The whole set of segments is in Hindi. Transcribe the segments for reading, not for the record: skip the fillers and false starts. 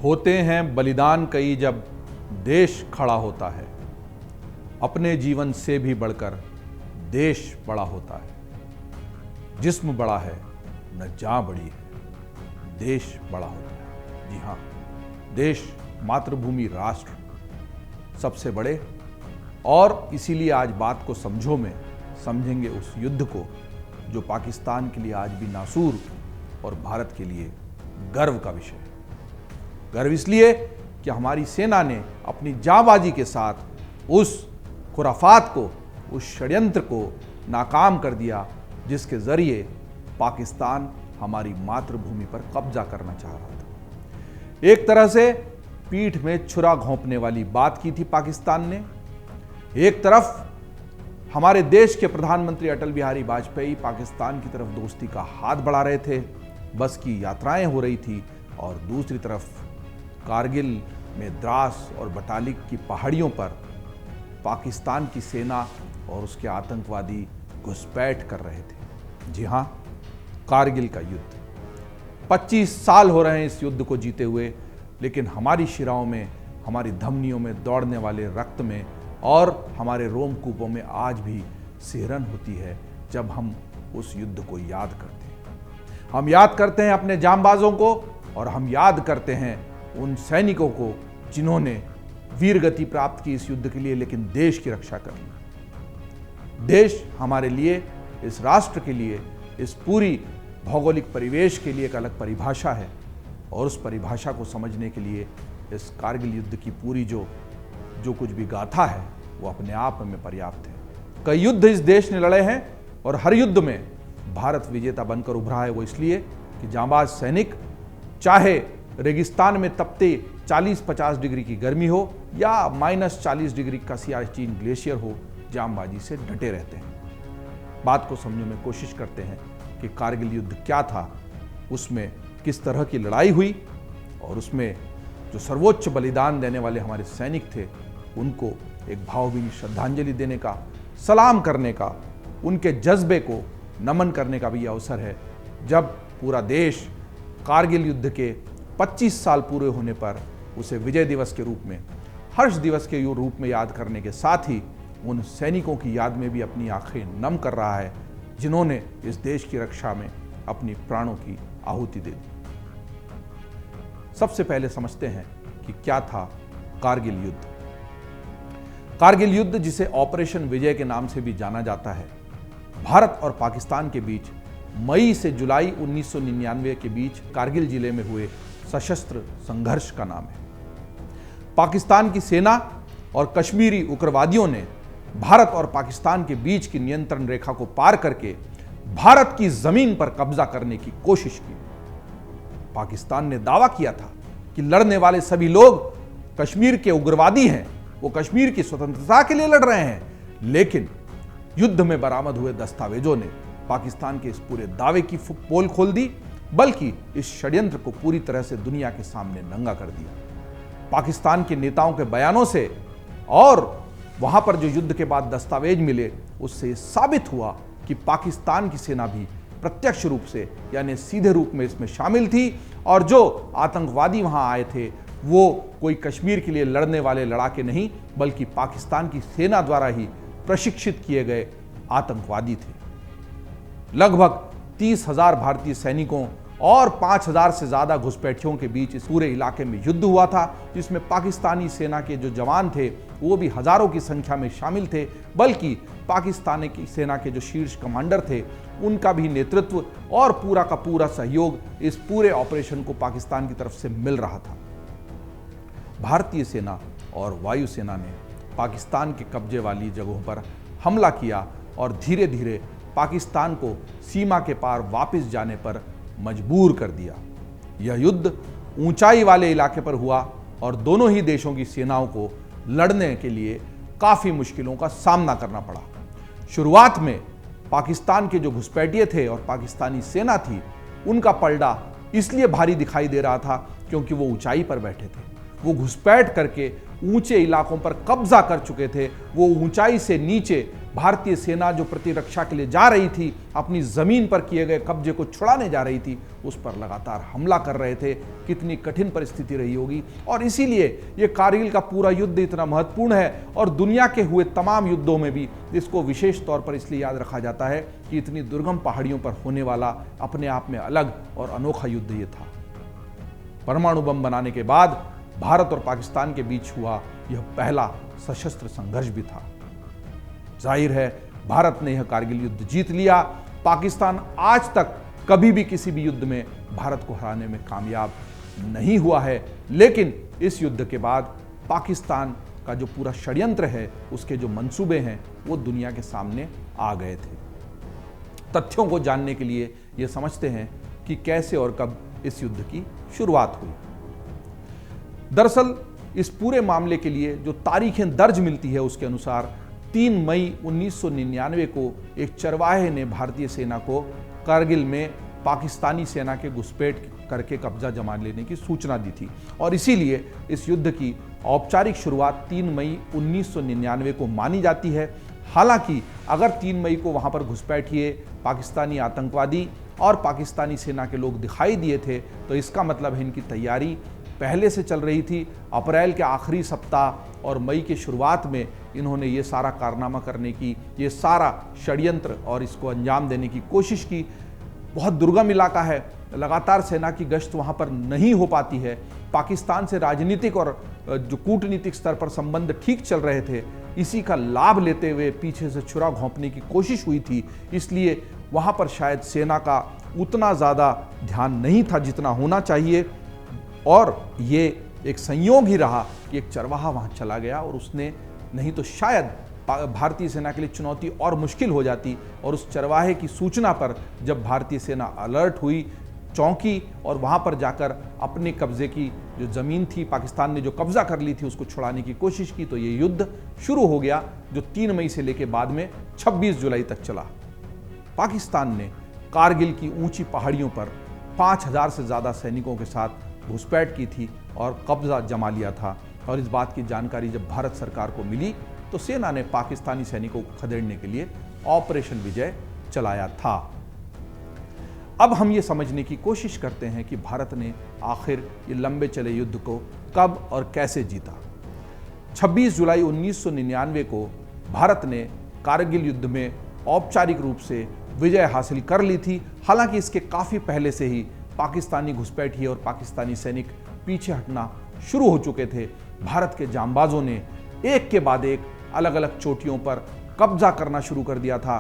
होते हैं बलिदान कई जब देश खड़ा होता है, अपने जीवन से भी बढ़कर देश बड़ा होता है। जिस्म बड़ा है न जान बड़ी है, देश बड़ा होता है। जी हाँ, देश, मातृभूमि, राष्ट्र सबसे बड़े। और इसीलिए आज बात को समझो में समझेंगे उस युद्ध को जो पाकिस्तान के लिए आज भी नासूर और भारत के लिए गर्व का विषय है। गर्व इसलिए कि हमारी सेना ने अपनी जांबाजी के साथ उस खुराफात को, उस षड्यंत्र को नाकाम कर दिया जिसके जरिए पाकिस्तान हमारी मातृभूमि पर कब्जा करना चाह रहा था। एक तरह से पीठ में छुरा घोंपने वाली बात की थी पाकिस्तान ने। एक तरफ हमारे देश के प्रधानमंत्री अटल बिहारी वाजपेयी पाकिस्तान की तरफ दोस्ती का हाथ बढ़ा रहे थे, बस की यात्राएं हो रही थी, और दूसरी तरफ कारगिल में द्रास और बटालिक की पहाड़ियों पर पाकिस्तान की सेना और उसके आतंकवादी घुसपैठ कर रहे थे। जी हां, कारगिल का युद्ध 25 साल हो रहे हैं इस युद्ध को जीते हुए, लेकिन हमारी शिराओं में, हमारी धमनियों में दौड़ने वाले रक्त में और हमारे रोमकूपों में आज भी सिहरन होती है जब हम उस युद्ध को याद करते हैं। हम याद करते हैं अपने जांबाजों को, और हम याद करते हैं उन सैनिकों को जिन्होंने वीरगति प्राप्त की इस युद्ध के लिए, लेकिन देश की रक्षा कर ली। देश हमारे लिए, इस राष्ट्र के लिए, इस पूरी भौगोलिक परिवेश के लिए एक अलग परिभाषा है, और उस परिभाषा को समझने के लिए इस कारगिल युद्ध की पूरी जो कुछ भी गाथा है वो अपने आप में पर्याप्त है। कई युद्ध इस देश ने लड़े हैं और हर युद्ध में भारत विजेता बनकर उभरा है। वो इसलिए कि जांबाज सैनिक, चाहे रेगिस्तान में तपते 40-50 डिग्री की गर्मी हो या -40 डिग्री का सियाचिन ग्लेशियर हो, जांबाजी से डटे रहते हैं। बात को समझने में कोशिश करते हैं कि कारगिल युद्ध क्या था, उसमें किस तरह की लड़ाई हुई, और उसमें जो सर्वोच्च बलिदान देने वाले हमारे सैनिक थे उनको एक भावभीनी श्रद्धांजलि देने का, सलाम करने का, उनके जज्बे को नमन करने का भी अवसर है, जब पूरा देश कारगिल युद्ध के 25 साल पूरे होने पर उसे विजय दिवस के रूप में, हर्ष दिवस के रूप में याद करने के साथ ही उन सैनिकों की याद में भी अपनी आंखें नम कर रहा है जिन्होंने इस देश की रक्षा में अपनी प्राणों की आहुति दे दी। सबसे पहले समझते हैं कि क्या था कारगिल युद्ध। कारगिल युद्ध, जिसे ऑपरेशन विजय के नाम से भी जाना जाता है, भारत और पाकिस्तान के बीच मई से जुलाई 1999 के बीच कारगिल जिले में हुए सशस्त्र संघर्ष का नाम है। पाकिस्तान की सेना और कश्मीरी उग्रवादियों ने भारत और पाकिस्तान के बीच की नियंत्रण रेखा को पार करके भारत की जमीन पर कब्जा करने की कोशिश की। पाकिस्तान ने दावा किया था कि लड़ने वाले सभी लोग कश्मीर के उग्रवादी हैं, वो कश्मीर की स्वतंत्रता के लिए लड़ रहे हैं, लेकिन युद्ध में बरामद हुए दस्तावेजों ने पाकिस्तान के इस पूरे दावे की पोल खोल दी, बल्कि इस षड्यंत्र को पूरी तरह से दुनिया के सामने नंगा कर दिया। पाकिस्तान के नेताओं के बयानों से और वहां पर जो युद्ध के बाद दस्तावेज मिले, उससे साबित हुआ कि पाकिस्तान की सेना भी प्रत्यक्ष रूप से, यानी सीधे रूप में इसमें शामिल थी, और जो आतंकवादी वहां आए थे वो कोई कश्मीर के लिए लड़ने वाले लड़ाके नहीं, बल्कि पाकिस्तान की सेना द्वारा ही प्रशिक्षित किए गए आतंकवादी थे। लगभग 30,000 भारतीय सैनिकों और 5,000 से ज्यादा घुसपैठियों के बीच इस पूरे इलाके में युद्ध हुआ था, जिसमें पाकिस्तानी सेना के जो जवान थे वो भी हजारों की संख्या में शामिल थे, बल्कि पाकिस्तानी की सेना के जो शीर्ष कमांडर थे उनका भी नेतृत्व और पूरा का पूरा सहयोग इस पूरे ऑपरेशन को पाकिस्तान की तरफ से मिल रहा था। भारतीय सेना और वायुसेना ने पाकिस्तान के कब्जे वाली जगहों पर हमला किया और धीरे धीरे पाकिस्तान को सीमा के पार वापस जाने पर मजबूर कर दिया। यह युद्ध ऊंचाई वाले इलाके पर हुआ और दोनों ही देशों की सेनाओं को लड़ने के लिए काफी मुश्किलों का सामना करना पड़ा। शुरुआत में पाकिस्तान के जो घुसपैठिए थे और पाकिस्तानी सेना थी, उनका पलड़ा इसलिए भारी दिखाई दे रहा था क्योंकि वो ऊंचाई पर बैठे थे। वो घुसपैठ करके ऊंचे इलाकों पर कब्जा कर चुके थे। वो ऊंचाई से नीचे भारतीय सेना जो प्रतिरक्षा के लिए जा रही थी, अपनी जमीन पर किए गए कब्जे को छुड़ाने जा रही थी, उस पर लगातार हमला कर रहे थे। कितनी कठिन परिस्थिति रही होगी। और इसीलिए ये कारगिल का पूरा युद्ध इतना महत्वपूर्ण है और दुनिया के हुए तमाम युद्धों में भी इसको विशेष तौर पर इसलिए याद रखा जाता है कि इतनी दुर्गम पहाड़ियों पर होने वाला अपने आप में अलग और अनोखा युद्ध ये था। परमाणु बम बनाने के बाद भारत और पाकिस्तान के बीच हुआ यह पहला सशस्त्र संघर्ष भी था। जाहिर है भारत ने यह कारगिल युद्ध जीत लिया। पाकिस्तान आज तक कभी भी किसी भी युद्ध में भारत को हराने में कामयाब नहीं हुआ है, लेकिन इस युद्ध के बाद पाकिस्तान का जो पूरा षड्यंत्र है, उसके जो मंसूबे हैं, वो दुनिया के सामने आ गए थे। तथ्यों को जानने के लिए ये समझते हैं कि कैसे और कब इस युद्ध की शुरुआत हुई। दरअसल इस पूरे मामले के लिए जो तारीखें दर्ज मिलती है, उसके अनुसार 3 मई 1999 को एक चरवाहे ने भारतीय सेना को कारगिल में पाकिस्तानी सेना के घुसपैठ करके कब्जा जमा लेने की सूचना दी थी और इसीलिए इस युद्ध की औपचारिक शुरुआत 3 मई 1999 को मानी जाती है। हालांकि अगर 3 मई को वहां पर घुसपैठिए पाकिस्तानी आतंकवादी और पाकिस्तानी सेना के लोग दिखाई दिए थे, तो इसका मतलब है इनकी तैयारी पहले से चल रही थी। अप्रैल के आखिरी सप्ताह और मई के शुरुआत में इन्होंने ये सारा कारनामा करने की, ये सारा षड्यंत्र और इसको अंजाम देने की कोशिश की। बहुत दुर्गम इलाका है, लगातार सेना की गश्त वहाँ पर नहीं हो पाती है। पाकिस्तान से राजनीतिक और जो कूटनीतिक स्तर पर संबंध ठीक चल रहे थे, इसी का लाभ लेते हुए पीछे से छुरा घोंपने की कोशिश हुई थी। इसलिए वहाँ पर शायद सेना का उतना ज़्यादा ध्यान नहीं था जितना होना चाहिए और ये एक संयोग ही रहा कि एक चरवाहा वहाँ चला गया और उसने, नहीं तो शायद भारतीय सेना के लिए चुनौती और मुश्किल हो जाती। और उस चरवाहे की सूचना पर जब भारतीय सेना अलर्ट हुई, चौंकी और वहाँ पर जाकर अपने कब्जे की जो ज़मीन थी, पाकिस्तान ने जो कब्जा कर ली थी, उसको छुड़ाने की कोशिश की, तो ये युद्ध शुरू हो गया जो 3 मई से लेकर बाद में 26 जुलाई तक चला। पाकिस्तान ने कारगिल की ऊंची पहाड़ियों पर 5000 से ज़्यादा सैनिकों के साथ घुसपैठ की थी और कब्जा जमा लिया था। और इस बात की जानकारी जब भारत सरकार को मिली तो सेना ने पाकिस्तानी सैनिकों को खदेड़ने के लिए ऑपरेशन विजय चलाया था। अब हम ये समझने की कोशिश करते हैं कि भारत ने आखिर ये लंबे चले युद्ध को कब और कैसे जीता। 26 जुलाई 1999 को भारत ने कारगिल युद्ध में औपचारिक रूप से विजय हासिल कर ली थी। हालांकि इसके काफ़ी पहले से ही पाकिस्तानी घुसपैठिए और पाकिस्तानी सैनिक पीछे हटना शुरू हो चुके थे। भारत के जांबाजों ने एक के बाद एक अलग अलग चोटियों पर कब्जा करना शुरू कर दिया था।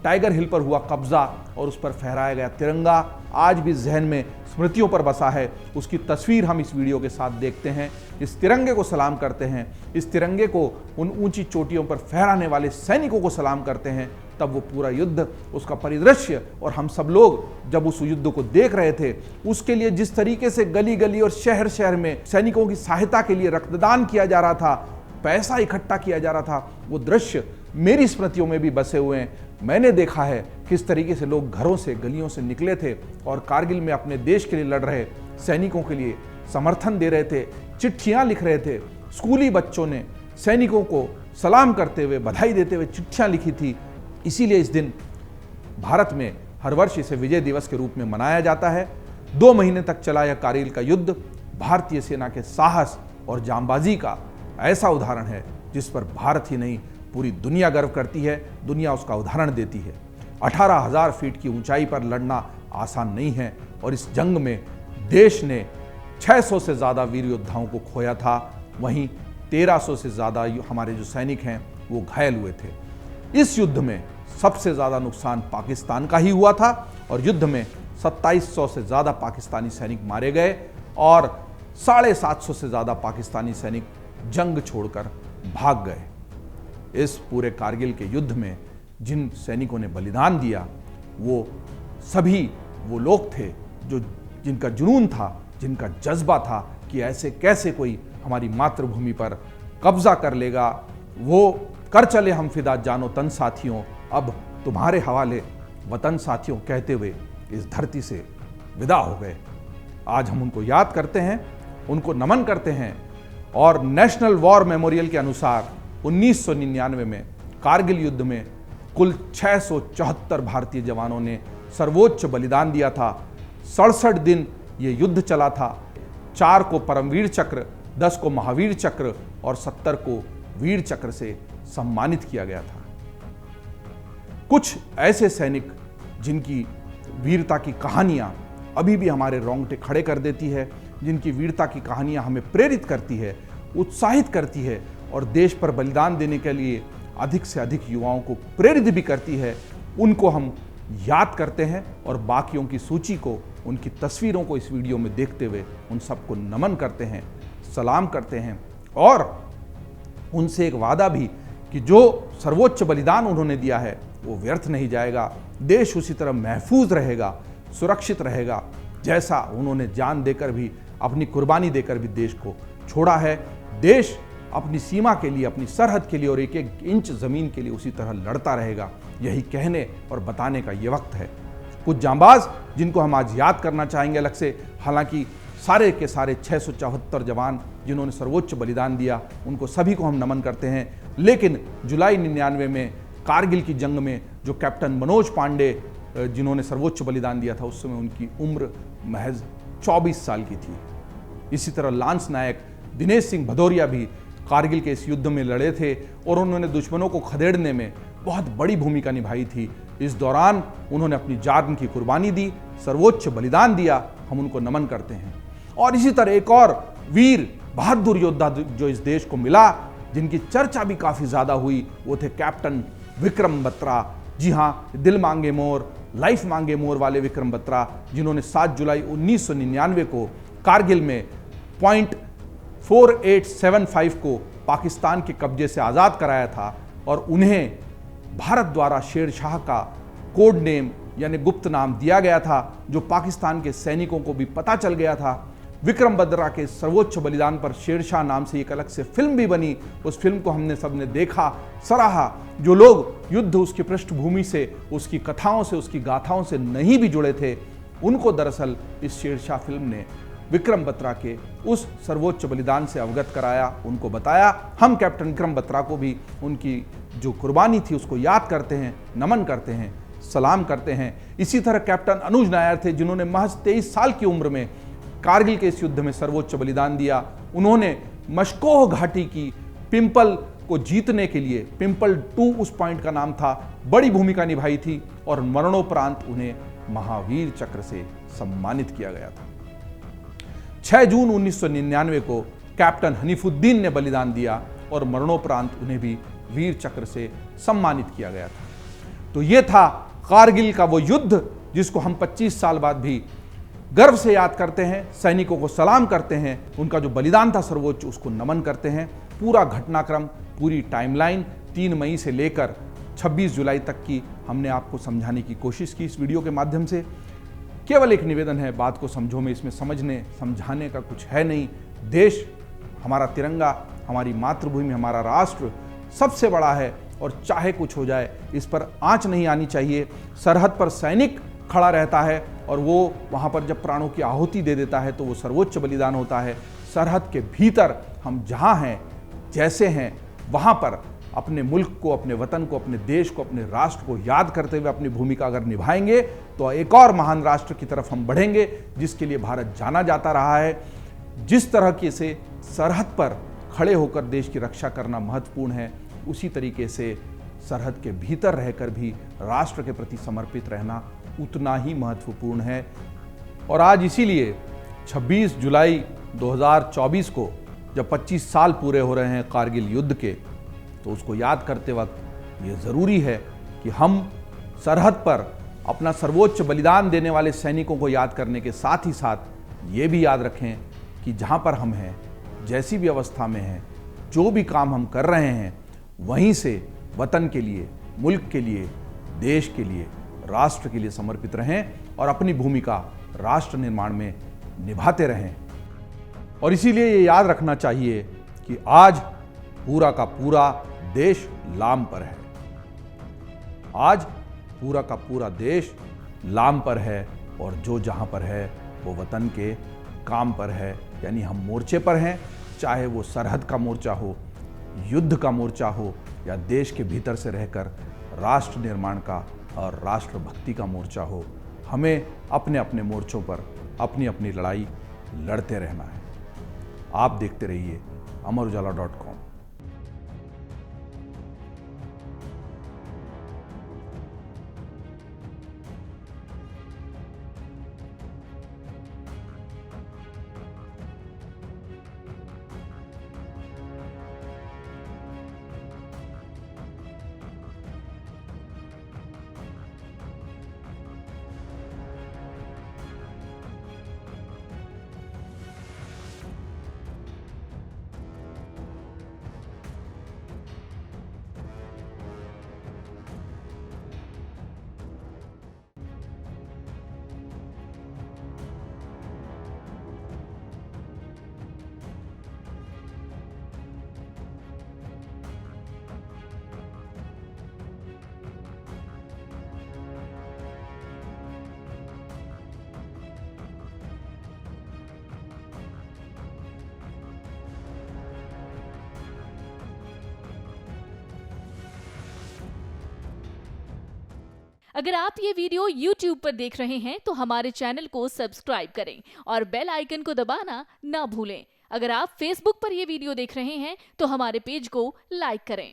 टाइगर हिल पर हुआ कब्जा और उस पर फहराया गया तिरंगा आज भी जहन में स्मृतियों पर बसा है। उसकी तस्वीर हम इस वीडियो के साथ देखते हैं। इस तिरंगे को सलाम करते हैं, इस तिरंगे को उन ऊंची चोटियों पर फहराने वाले सैनिकों को सलाम करते हैं। तब वो पूरा युद्ध, उसका परिदृश्य और हम सब लोग जब उस युद्ध को देख रहे थे, उसके लिए जिस तरीके से गली गली और शहर शहर में सैनिकों की सहायता के लिए रक्तदान किया जा रहा था, पैसा इकट्ठा किया जा रहा था, वो दृश्य मेरी स्मृतियों में भी बसे हुए हैं। मैंने देखा है किस तरीके से लोग घरों से, गलियों से निकले थे और कारगिल में अपने देश के लिए लड़ रहे सैनिकों के लिए समर्थन दे रहे थे, चिट्ठियां लिख रहे थे। स्कूली बच्चों ने सैनिकों को सलाम करते हुए, बधाई देते हुए चिट्ठियां लिखी थी। इसीलिए इस दिन भारत में हर वर्ष इसे विजय दिवस के रूप में मनाया जाता है। 2 महीने तक चला यह कारगिल का युद्ध भारतीय सेना के साहस और जांबाजी का ऐसा उदाहरण है जिस पर भारत ही नहीं पूरी दुनिया गर्व करती है, दुनिया उसका उदाहरण देती है। 18,000 फीट की ऊंचाई पर लड़ना आसान नहीं है और इस जंग में देश ने 600 से ज़्यादा वीर योद्धाओं को खोया था। वहीं 1300 से ज़्यादा हमारे जो सैनिक हैं वो घायल हुए थे। इस युद्ध में सबसे ज़्यादा नुकसान पाकिस्तान का ही हुआ था और युद्ध में 2700 से ज़्यादा पाकिस्तानी सैनिक मारे गए और 750 से ज़्यादा पाकिस्तानी सैनिक जंग छोड़कर भाग गए। इस पूरे कारगिल के युद्ध में जिन सैनिकों ने बलिदान दिया, वो सभी वो लोग थे जिनका जुनून था, जिनका जज्बा था कि ऐसे कैसे कोई हमारी मातृभूमि पर कब्जा कर लेगा। वो कर चले हम फिदा जानो तन साथियों, अब तुम्हारे हवाले वतन साथियों कहते हुए इस धरती से विदा हो गए। आज हम उनको याद करते हैं, उनको नमन करते हैं और नेशनल वॉर मेमोरियल के अनुसार 1999 में कारगिल युद्ध में कुल 674 भारतीय जवानों ने सर्वोच्च बलिदान दिया था। 67 दिन ये युद्ध चला था। 4 को परमवीर चक्र, 10 को महावीर चक्र और 70 को वीर चक्र से सम्मानित किया गया था। कुछ ऐसे सैनिक जिनकी वीरता की कहानियां अभी भी हमारे रोंगटे खड़े कर देती है, जिनकी वीरता की कहानियां हमें प्रेरित करती है, उत्साहित करती है और देश पर बलिदान देने के लिए अधिक से अधिक युवाओं को प्रेरित भी करती है, उनको हम याद करते हैं और बाकियों की सूची को, उनकी तस्वीरों को इस वीडियो में देखते हुए उन सबको नमन करते हैं, सलाम करते हैं और उनसे एक वादा भी कि जो सर्वोच्च बलिदान उन्होंने दिया है वो व्यर्थ नहीं जाएगा। देश उसी तरह महफूज रहेगा, सुरक्षित रहेगा जैसा उन्होंने जान देकर भी, अपनी कुर्बानी देकर भी देश को छोड़ा है। देश अपनी सीमा के लिए, अपनी सरहद के लिए और एक एक इंच ज़मीन के लिए उसी तरह लड़ता रहेगा। यही कहने और बताने का ये वक्त है। कुछ जांबाज जिनको हम आज याद करना चाहेंगे अलग से, हालांकि सारे के सारे 674 जवान जिन्होंने सर्वोच्च बलिदान दिया, उनको सभी को हम नमन करते हैं। लेकिन जुलाई 99 में कारगिल की जंग में जो कैप्टन मनोज पांडे जिन्होंने सर्वोच्च बलिदान दिया था, उस समय उनकी उम्र महज 24 साल की थी। इसी तरह लांस नायक दिनेश सिंह भदौरिया भी कारगिल के इस युद्ध में लड़े थे और उन्होंने दुश्मनों को खदेड़ने में बहुत बड़ी भूमिका निभाई थी। इस दौरान उन्होंने अपनी जान की कुर्बानी दी, सर्वोच्च बलिदान दिया, हम उनको नमन करते हैं। और इसी तरह एक और वीर बहादुर योद्धा जो इस देश को मिला, जिनकी चर्चा भी काफ़ी ज़्यादा हुई, वो थे कैप्टन विक्रम बत्रा। जी हाँ, दिल मांगे मोर, लाइफ मांगे मोर वाले विक्रम बत्रा, जिन्होंने 7 जुलाई 1999 को कारगिल में पॉइंट 4875 को पाकिस्तान के कब्जे से आज़ाद कराया था और उन्हें भारत द्वारा शेर शाह का कोड नेम यानी गुप्त नाम दिया गया था, जो पाकिस्तान के सैनिकों को भी पता चल गया था। विक्रम बत्रा के सर्वोच्च बलिदान पर शेरशाह नाम से एक अलग से फिल्म भी बनी। उस फिल्म को हमने सबने देखा, सराहा। जो लोग युद्ध, उसकी पृष्ठभूमि से, उसकी कथाओं से, उसकी गाथाओं से नहीं भी जुड़े थे, उनको दरअसल इस शेरशाह फिल्म ने विक्रम बत्रा के उस सर्वोच्च बलिदान से अवगत कराया, उनको बताया। हम कैप्टन विक्रम बत्रा को भी उनकी जो कुर्बानी थी उसको याद करते हैं, नमन करते हैं, सलाम करते हैं। इसी तरह कैप्टन अनुज नायर थे, जिन्होंने महज 23 साल की उम्र में कारगिल के इस युद्ध में सर्वोच्च बलिदान दिया। उन्होंने मशकोह घाटी की पिंपल को जीतने के लिए, पिंपल 2 उस पॉइंट का नाम था, बड़ी भूमिका निभाई थी और मरणोपरांत उन्हें महावीर चक्र से सम्मानित किया गया था। 6 जून 1999 को कैप्टन हनीफुद्दीन ने बलिदान दिया और मरणोपरांत उन्हें भी वीर चक्र से सम्मानित किया गया था। तो ये था कारगिल का वो युद्ध जिसको हम 25 साल बाद भी गर्व से याद करते हैं, सैनिकों को सलाम करते हैं, उनका जो बलिदान था सर्वोच्च, उसको नमन करते हैं। पूरा घटनाक्रम, पूरी टाइमलाइन 3 मई से लेकर 26 जुलाई तक की हमने आपको समझाने की कोशिश की इस वीडियो के माध्यम से। केवल एक निवेदन है, बात को समझो में, इसमें समझाने का कुछ है नहीं। देश, हमारा तिरंगा, हमारी मातृभूमि, हमारा राष्ट्र सबसे बड़ा है और चाहे कुछ हो जाए इस पर आंच नहीं आनी चाहिए। सरहद पर सैनिक खड़ा रहता है और वो वहाँ पर जब प्राणों की आहुति दे देता है तो वो सर्वोच्च बलिदान होता है। सरहद के भीतर हम जहाँ हैं, जैसे हैं, वहाँ पर अपने मुल्क को, अपने वतन को, अपने देश को, अपने राष्ट्र को याद करते हुए अपनी भूमिका अगर निभाएंगे तो एक और महान राष्ट्र की तरफ हम बढ़ेंगे, जिसके लिए भारत जाना जाता रहा है। जिस तरह के से सरहद पर खड़े होकर देश की रक्षा करना महत्वपूर्ण है, उसी तरीके से सरहद के भीतर रहकर भी राष्ट्र के प्रति समर्पित रहना उतना ही महत्वपूर्ण है। और आज इसीलिए 26 जुलाई 2024 को जब 25 साल पूरे हो रहे हैं कारगिल युद्ध के, तो उसको याद करते वक्त ये ज़रूरी है कि हम सरहद पर अपना सर्वोच्च बलिदान देने वाले सैनिकों को याद करने के साथ ही साथ ये भी याद रखें कि जहाँ पर हम हैं, जैसी भी अवस्था में हैं, जो भी काम हम कर रहे हैं, वहीं से वतन के लिए, मुल्क के लिए, देश के लिए, राष्ट्र के लिए समर्पित रहें और अपनी भूमिका राष्ट्र निर्माण में निभाते रहें। और इसीलिए ये याद रखना चाहिए कि आज पूरा का पूरा देश लाम पर है। आज पूरा का पूरा देश लाम पर है और जो जहां पर है वो वतन के काम पर है, यानी हम मोर्चे पर हैं, चाहे वो सरहद का मोर्चा हो, युद्ध का मोर्चा हो या देश के भीतर से रहकर राष्ट्र निर्माण का और राष्ट्रभक्ति का मोर्चा हो। हमें अपने अपने मोर्चों पर अपनी अपनी लड़ाई लड़ते रहना है। आप देखते रहिए अमरउजाला.com। अगर आप ये वीडियो YouTube पर देख रहे हैं तो हमारे चैनल को सब्सक्राइब करें और बेल आइकन को दबाना ना भूलें। अगर आप Facebook पर ये वीडियो देख रहे हैं तो हमारे पेज को लाइक करें।